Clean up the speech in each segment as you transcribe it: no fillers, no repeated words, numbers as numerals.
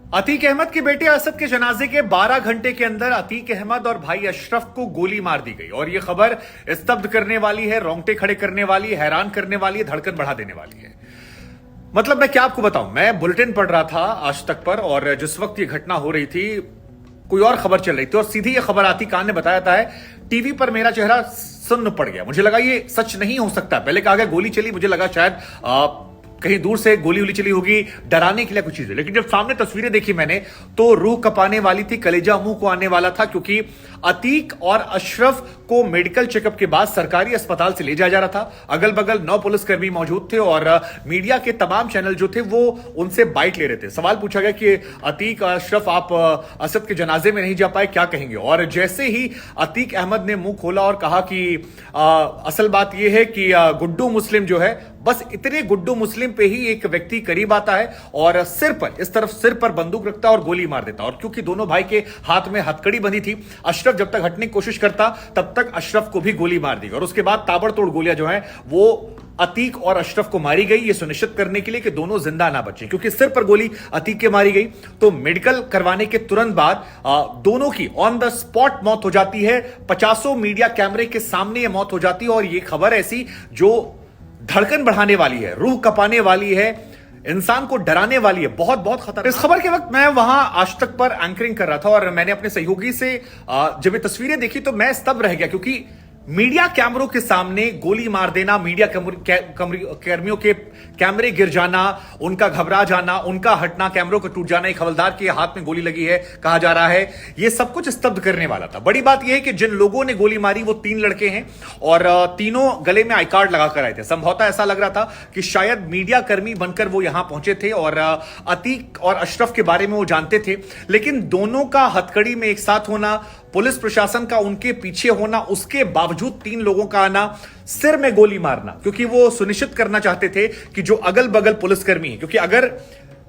अतीक अहमद के बेटे असद के जनाजे के 12 घंटे के अंदर अतीक अहमद और भाई अशरफ को गोली मार दी गई और यह खबर स्तब्ध करने वाली है, रोंगटे खड़े करने वाली है, हैरान करने वाली है, धड़कन बढ़ा देने वाली है। मतलब मैं क्या आपको बताऊं, मैं बुलेटिन पढ़ रहा था आज तक पर और जिस वक्त यह घटना हो रही थी कोई और खबर चल रही थी और सीधी यह खबर आती कान ने बताया था टीवी पर मेरा चेहरा सुन्न पड़ गया। मुझे लगा ये सच नहीं हो सकता। पहले कहा गया गोली चली, मुझे लगा शायद कहीं दूर से गोली उली चली होगी, डराने के लिए कुछ चीजें। लेकिन जब सामने तस्वीरें देखी मैंने तो रूह कपाने वाली थी, कलेजा मुंह को आने वाला था, क्योंकि अतीक और अशरफ को मेडिकल चेकअप के बाद सरकारी अस्पताल से ले जाया जा रहा था। अगल बगल 9 पुलिसकर्मी मौजूद थे और मीडिया के तमाम चैनल जो थे वो उनसे बाइट ले रहे थे। सवाल पूछा गया कि अतीक और अशरफ आप असद के जनाजे में नहीं जा पाए, क्या कहेंगे? और जैसे ही अतीक अहमद ने मुंह खोला और कहा कि असल बात यह है कि गुड्डू मुस्लिम जो है, बस इतने गुड्डू मुस्लिम पे ही एक व्यक्ति करीब आता है और सिर पर, इस तरफ सिर पर बंदूक रखता और गोली मार देता। और क्योंकि दोनों भाई के हाथ में हथकड़ी बंधी थी, अशरफ जब तक हटने की कोशिश करता तब तक अशरफ को भी गोली मार दी और उसके बाद ताबड़तोड़ गोलियां जो हैं वो अतीक और अशरफ को मारी गई, ये सुनिश्चित करने के लिए कि दोनों जिंदा ना बचे। क्योंकि सिर पर गोली अतीक के मारी गई तो मेडिकल करवाने के तुरंत बाद दोनों की ऑन द स्पॉट मौत हो जाती है। 50 मीडिया कैमरे के सामने यह मौत हो जाती है और यह खबर ऐसी जो धड़कन बढ़ाने वाली है, रूह कपाने वाली है, इंसान को डराने वाली है, बहुत बहुत खतरनाक। इस खबर के वक्त मैं वहां आज तक पर एंकरिंग कर रहा था और मैंने अपने सहयोगी से जब ये तस्वीरें देखी तो मैं स्तब्ध रह गया, क्योंकि मीडिया कैमरों के सामने गोली मार देना, मीडिया कर्मियों के कैमरे गिर जाना, उनका घबरा जाना, उनका हटना, कैमरों को टूट जाना, एक हवलदार के हाथ में गोली लगी है कहा जा रहा है, यह सब कुछ स्तब्ध करने वाला था। बड़ी बात यह है कि जिन लोगों ने गोली मारी वो 3 लड़के हैं और तीनों गले में आई कार्ड लगाकर आए थे। संभवतः ऐसा लग रहा था कि शायद मीडिया कर्मी बनकर वो यहां पहुंचे थे और अतीक और अशरफ के बारे में वो जानते थे। लेकिन दोनों का हथकड़ी में एक साथ होना, पुलिस प्रशासन का उनके पीछे होना, उसके बावजूद 3 लोगों का आना, सिर में गोली मारना, क्योंकि वो सुनिश्चित करना चाहते थे कि जो अगल बगल पुलिसकर्मी हैं, क्योंकि अगर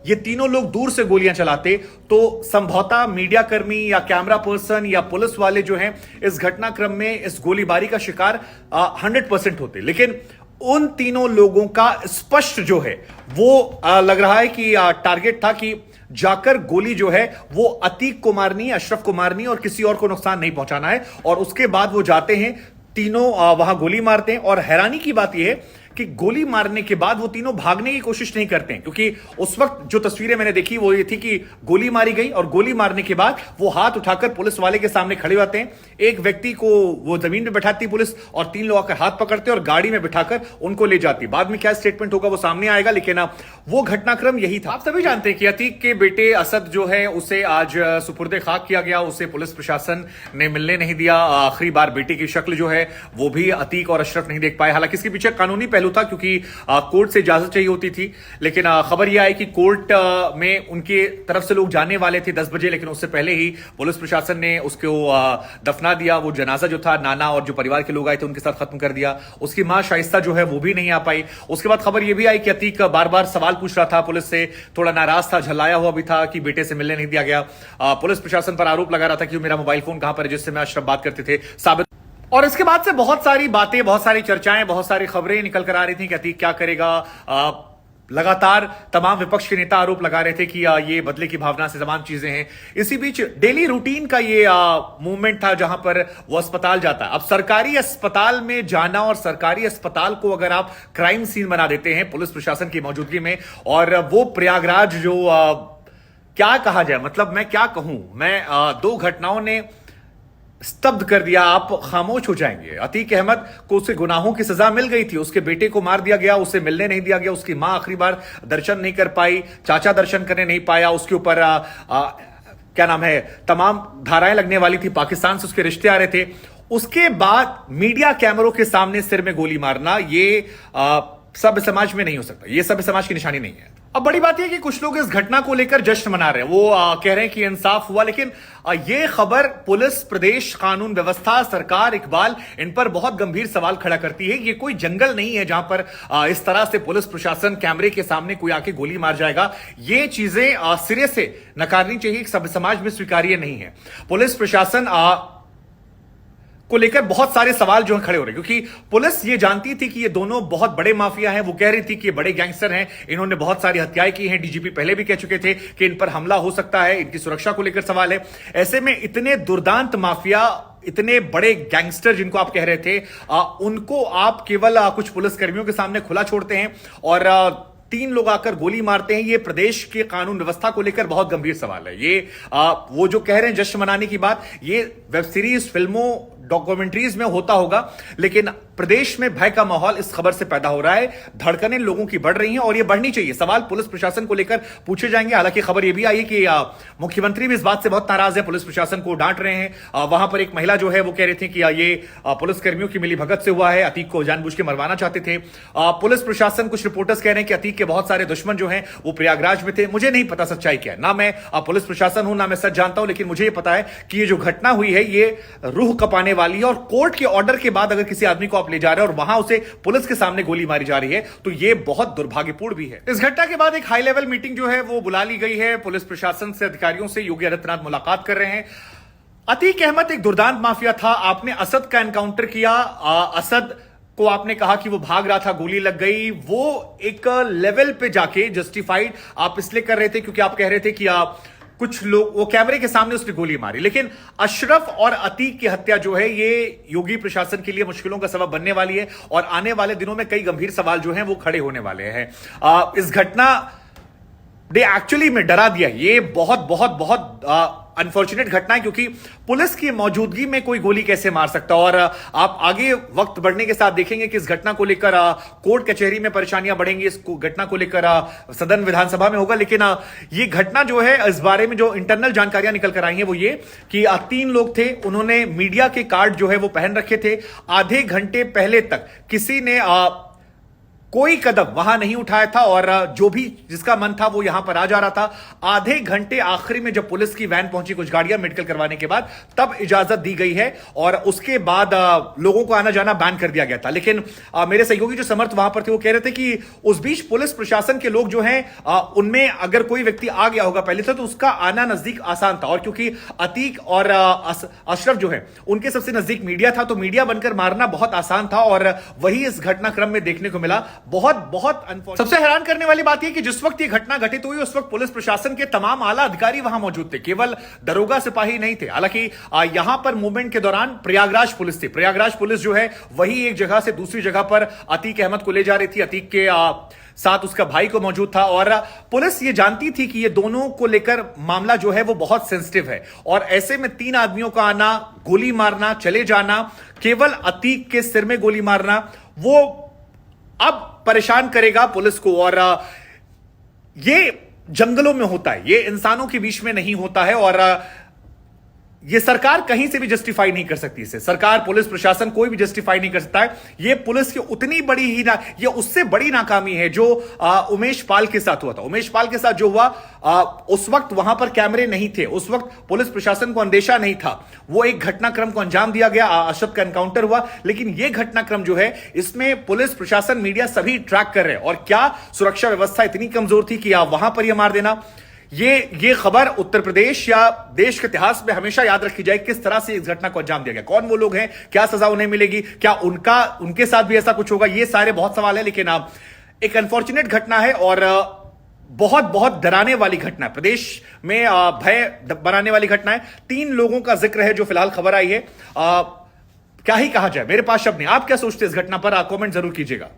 ये तीनों लोग दूर से गोलियां चलाते तो संभवतः मीडिया कर्मी या कैमरा पर्सन या पुलिस वाले जो हैं इस घटनाक्रम में इस गोलीबारी का शिकार 100% होते। लेकिन उन तीनों लोगों का स्पष्ट जो है वो लग रहा है कि टारगेट था कि जाकर गोली जो है वो अतीक को मारनी है, अशरफ को मारनी है और किसी और को नुकसान नहीं पहुंचाना है। और उसके बाद वो जाते हैं, तीनों वहां गोली मारते हैं और हैरानी की बात यह है कि गोली मारने के बाद वो तीनों भागने की कोशिश नहीं करते हैं, क्योंकि उस वक्त जो तस्वीरें मैंने देखी वो ये थी कि गोली मारी गई और गोली मारने के बाद वो हाथ उठाकर पुलिस वाले के सामने खड़े होते हैं। एक व्यक्ति को वो जमीन पे बैठाती पुलिस और 3 लोग आकर हाथ पकड़ते और गाड़ी में बिठाकर उनको ले जाती। बाद में क्या स्टेटमेंट होगा वो सामने आएगा, लेकिन वो घटनाक्रम यही था। आप सभी जानते हैं कि अतीक के बेटे असद जो है उसे आज सुपुर्दे खाक किया गया। उसे पुलिस प्रशासन ने मिलने नहीं दिया। आखिरी बार बेटे की शक्ल जो है वो भी अतीक और अशरफ नहीं देख पाए। हालांकि इसके पीछे कानूनी पहलू था, क्योंकि कोर्ट से इजाजत चाहिए होती थी। लेकिन खबर यह आई कि कोर्ट में उनके तरफ से लोग जाने वाले थे 10 बजे, लेकिन उससे पहले ही पुलिस प्रशासन ने उसको दफना दिया। वो जनाजा जो था नाना और जो परिवार के लोग आए थे उनके साथ खत्म कर दिया। उसकी मां शाइस्ता जो है वो भी नहीं आ पाई। उसके बाद खबर यह भी आई कि अतीक बार बार सवाल पूछ रहा था पुलिस से, थोड़ा नाराज था, झल्लाया हुआ भी था कि बेटे से मिलने नहीं दिया गया। पुलिस प्रशासन पर आरोप लगा रहा था कि मेरा मोबाइल फोन कहां पर है जिससे मैं अशरफ बात करते थे साबित। और इसके बाद से बहुत सारी बातें, बहुत सारी चर्चाएं, बहुत सारी खबरें निकल कर आ रही थी कि अतीक क्या करेगा। लगातार तमाम विपक्ष के नेता आरोप लगा रहे थे कि ये बदले की भावना से तमाम चीजें हैं। इसी बीच डेली रूटीन का ये मूवमेंट था जहां पर वो अस्पताल जाता है। अब सरकारी अस्पताल में जाना और सरकारी अस्पताल को अगर आप क्राइम सीन बना देते हैं पुलिस प्रशासन की मौजूदगी में, और वो प्रयागराज जो क्या कहा जाए, मतलब मैं क्या कहूं, मैं 2 घटनाओं ने स्तब्ध कर दिया। आप खामोश हो जाएंगे। अतीक अहमद को उसके गुनाहों की सजा मिल गई थी, उसके बेटे को मार दिया गया, उसे मिलने नहीं दिया गया, उसकी मां आखिरी बार दर्शन नहीं कर पाई, चाचा दर्शन करने नहीं पाया, उसके ऊपर क्या नाम है तमाम धाराएं लगने वाली थी, पाकिस्तान से उसके रिश्ते आ रहे थे। उसके बाद मीडिया कैमरों के सामने सिर में गोली मारना, ये सभ्य समाज में नहीं हो सकता, ये सभ्य समाज की निशानी नहीं है। अब बड़ी बात यह कि कुछ लोग इस घटना को लेकर जश्न मना रहे हैं। वो कह रहे हैं कि इंसाफ हुआ, लेकिन ये खबर पुलिस, प्रदेश, कानून व्यवस्था, सरकार, इकबाल, इन पर बहुत गंभीर सवाल खड़ा करती है। ये कोई जंगल नहीं है जहां पर इस तरह से पुलिस प्रशासन कैमरे के सामने कोई आके गोली मार जाएगा। ये चीजें सिरे से नकारनी चाहिए, सभ्य समाज में स्वीकार्य नहीं है। पुलिस प्रशासन को लेकर बहुत सारे सवाल जो है खड़े हो रहे हैं, क्योंकि पुलिस ये जानती थी कि ये दोनों बहुत बड़े माफिया हैं। वो कह रही थी कि ये बड़े गैंगस्टर हैं, इन्होंने बहुत सारी हत्याएं की हैं। डीजीपी पहले भी कह चुके थे कि इन पर हमला हो सकता है, इनकी सुरक्षा को लेकर सवाल है। ऐसे में इतने दुर्दांत माफिया, इतने बड़े गैंगस्टर जिनको आप कह रहे थे, उनको आप केवल कुछ पुलिसकर्मियों के सामने खुला छोड़ते हैं और 3 लोग आकर गोली मारते हैं। ये प्रदेश के कानून व्यवस्था को लेकर बहुत गंभीर सवाल है। ये वो जो कह रहे हैं जश्न मनाने की बात, ये वेब सीरीज, फिल्मों, डॉक्यूमेंट्रीज में होता होगा, लेकिन प्रदेश में भय का माहौल इस खबर से पैदा हो रहा है। धड़कनें लोगों की बढ़ रही हैं और ये बढ़नी चाहिए। सवाल पुलिस प्रशासन को लेकर पूछे जाएंगे। हालांकि खबर यह भी आई है कि मुख्यमंत्री भी इस बात से बहुत नाराज है, पुलिस प्रशासन को डांट रहे हैं। वहां पर एक महिला जो है वो कह रही थी कि ये पुलिसकर्मियों की मिलीभगत से हुआ है, अतीक को जानबूझ के मरवाना चाहते थे। पुलिस प्रशासन, कुछ रिपोर्टर्स कह रहे हैं कि अतीक के बहुत सारे दुश्मन जो हैं वो प्रयागराज में थे। मुझे नहीं पता सच्चाई क्या है, ना मैं पुलिस प्रशासन हूं, ना मैं सच जानता हूं, लेकिन मुझे ये पता है कि ये जो घटना हुई है ये रूह कपाने वाली है। और कोर्ट के ऑर्डर के बाद अगर किसी आदमी को आप ले जा रहे हैं और वहां उसे पुलिस के सामने गोली मारी जा रही है, तो यह बहुत दुर्भाग्यपूर्ण भी है। इस घटना के बाद एक हाई लेवल मीटिंग जो है वो बुला ली गई है। पुलिस प्रशासन से, अधिकारियों से योगी आदित्यनाथ मुलाकात कर रहे हैं। अतीक अहमद एक दुर्दांत माफिया था। आपने असद का एनकाउंटर किया, असद को आपने कहा कि वो भाग रहा था, गोली लग गई। वो एक लेवल पे जाके जस्टिफाइड आप इसलिए कर रहे थे क्योंकि आप कह रहे थे कि कुछ लोग, वो कैमरे के सामने उसने गोली मारी। लेकिन अशरफ और अतीक की हत्या जो है ये योगी प्रशासन के लिए मुश्किलों का सबब बनने वाली है और आने वाले दिनों में कई गंभीर सवाल जो हैं वो खड़े होने वाले हैं। इस घटना ने एक्चुअली में डरा दिया। ये बहुत बहुत बहुत अनफॉर्चुनेट घटना है, क्योंकि पुलिस की मौजूदगी में कोई गोली कैसे मार सकता। और आप आगे वक्त बढ़ने के साथ देखेंगे कि इस घटना को लेकर कोर्ट कचहरी में परेशानियां बढ़ेंगी। इस घटना को लेकर सदन विधानसभा में होगा। लेकिन ये घटना जो है, इस बारे में जो इंटरनल जानकारियां निकल कर आई हैं वो ये कि 3 लोग थे, उन्होंने मीडिया के कार्ड जो है वो पहन रखे थे। आधे घंटे पहले तक किसी ने कोई कदम वहां नहीं उठाया था और जो भी जिसका मन था वो यहां पर आ जा रहा था। आधे घंटे आखिरी में जब पुलिस की वैन पहुंची कुछ गाड़ियां मेडिकल करवाने के बाद, तब इजाजत दी गई है और उसके बाद लोगों को आना जाना बैन कर दिया गया था। लेकिन मेरे सहयोगी जो समर्थ वहां पर थे वो कह रहे थे कि उस बीच पुलिस प्रशासन के लोग जो हैं उनमें अगर कोई व्यक्ति आ गया होगा पहले से तो उसका आना नजदीक आसान था। और क्योंकि अतीक और अशरफ जो है उनके सबसे नजदीक मीडिया था, तो मीडिया बनकर मारना बहुत आसान था और वही इस घटनाक्रम में देखने को मिला। बहुत बहुत सबसे हैरान करने वाली बात यह कि जिस वक्त यह घटना घटित हुई उस वक्त पुलिस प्रशासन के तमाम आला अधिकारी वहां मौजूद थे, केवल दरोगा सिपाही नहीं थे। हालांकि यहां पर मूवमेंट के दौरान प्रयागराज पुलिस थी। प्रयागराज पुलिस जो है वही एक जगह से दूसरी जगह पर अतीक अहमद को ले जा रही थी। अतीक के साथ उसका भाई को मौजूद था और पुलिस ये जानती थी कि ये दोनों को लेकर मामला जो है वो बहुत सेंसिटिव है। और ऐसे में 3 आदमियों का आना, गोली मारना, चले जाना, केवल अतीक के सिर में गोली मारना, वो अब परेशान करेगा पुलिस को। और ये जंगलों में होता है, ये इंसानों के बीच में नहीं होता है और ये सरकार कहीं से भी जस्टिफाई नहीं कर सकती इसे। सरकार, पुलिस प्रशासन कोई भी जस्टिफाई नहीं कर सकता है। ये पुलिस की उतनी बड़ी ही ना, ये उससे बड़ी नाकामी है जो उमेश पाल के साथ हुआ था। उमेश पाल के साथ जो हुआ, उस वक्त वहां पर कैमरे नहीं थे, उस वक्त पुलिस प्रशासन को अंदेशा नहीं था। वो एक घटनाक्रम को अंजाम दिया गया, अशरफ का एनकाउंटर हुआ। लेकिन ये घटनाक्रम जो है इसमें पुलिस प्रशासन, मीडिया सभी ट्रैक कर रहे हैं। और क्या सुरक्षा व्यवस्था इतनी कमजोर थी कि वहां पर यह मार देना। ये खबर उत्तर प्रदेश या देश के इतिहास में हमेशा याद रखी जाए, किस तरह से इस घटना को अंजाम दिया गया, कौन वो लोग हैं, क्या सजा उन्हें मिलेगी, क्या उनके साथ भी ऐसा कुछ होगा। ये सारे बहुत सवाल है। लेकिन एक अनफॉर्चुनेट घटना है और बहुत बहुत डराने वाली घटना है, प्रदेश में भय बनाने वाली घटना है। 3 लोगों का जिक्र है जो फिलहाल खबर आई है। क्या ही कहा जाए, मेरे पास शब्द नहीं। आप क्या सोचते हैं इस घटना पर? कमेंट जरूर कीजिएगा।